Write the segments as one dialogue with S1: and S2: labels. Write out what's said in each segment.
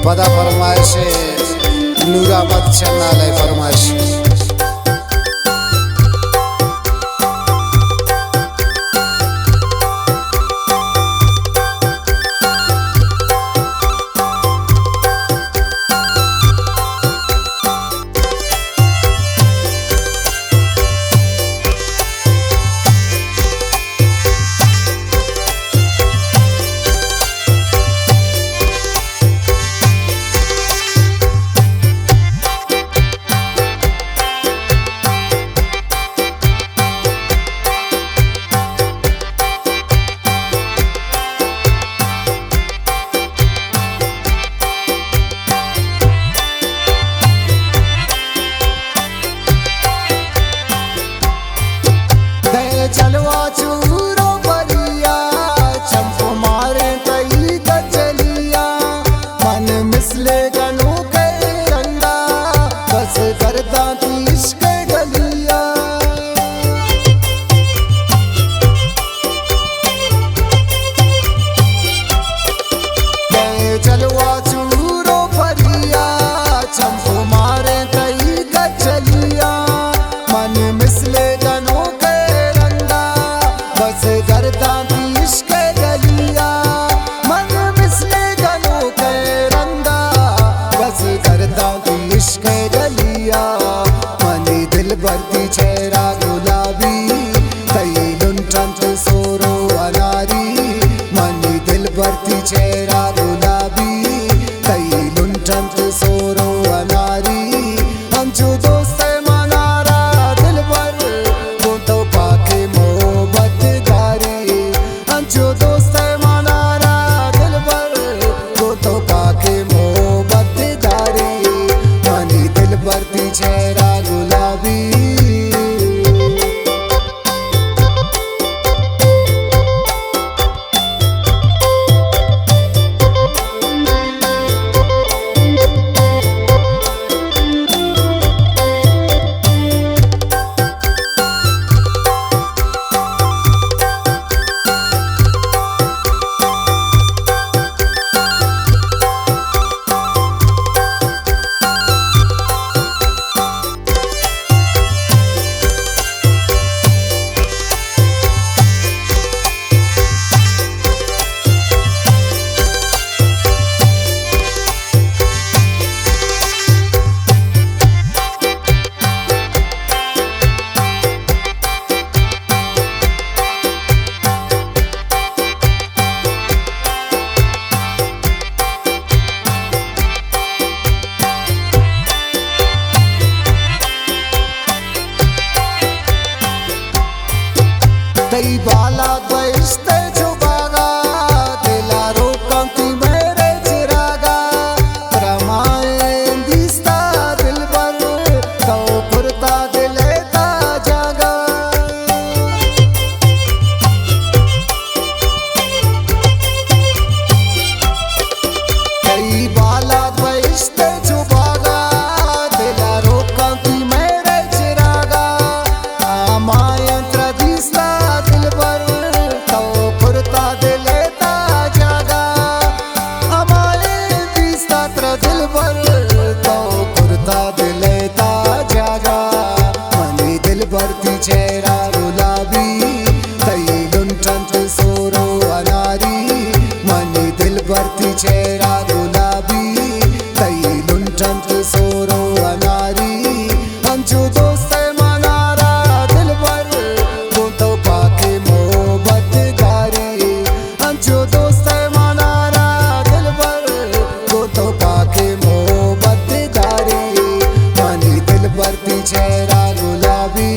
S1: बदा फरमाइश नूराबाद चन्नालय फरमाइश।
S2: चलवा चूरो परिया चंप मारे कई कचलिया मन मिसले गनू के रंगा बस करता तीस के गलिया। चलवा चूरो परिया चंप मारे कई कचलिया मन मिसले गनू बस करता तीस के गलिया मन मिसले गनों के रंगा बस करता तीस के गलिया। मनी दिल भरती चेहरा गुलाबी कई लुंठंत सोरो अनारी मनी दिल भरती चेहरा गुलाबी कई लुंठंत सोरो अनारी। अंजू दोस्त मनारा दिल भर वो तो पाके मोहब्बत जो दोस्त मनारा दिल भर वो तो पाके मोहब्बत दारी मनी दिल भरती चेहरा गुलाबी। दई बाला द्वेष्ट जुबागा दिला रोकंती मेरे चिरागा रमाएं दिस्ता दिल भर तो फुरता दिलेता जागा। दई बाला द्वेष्ट जुबागा दिला रोकंती मेरे चिरागा रमाएं भरती चेहरा गुलाबी कई लुंठंत सोरो अनारी मनी दिल भरती चेहरा गुलाबी कई लुंठंत सोरो अनारी। अंजू दोस्त मनारा दिल भर वो तो पाके मोहब्बत गारी अंजू दोस्त मनारा दिल भर वो तो पाके मोहब्बत गारी मनी दिल भरती चेहरा गुलाबी।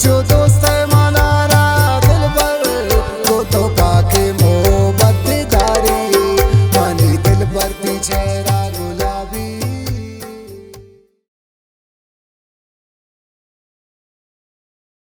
S2: जो दो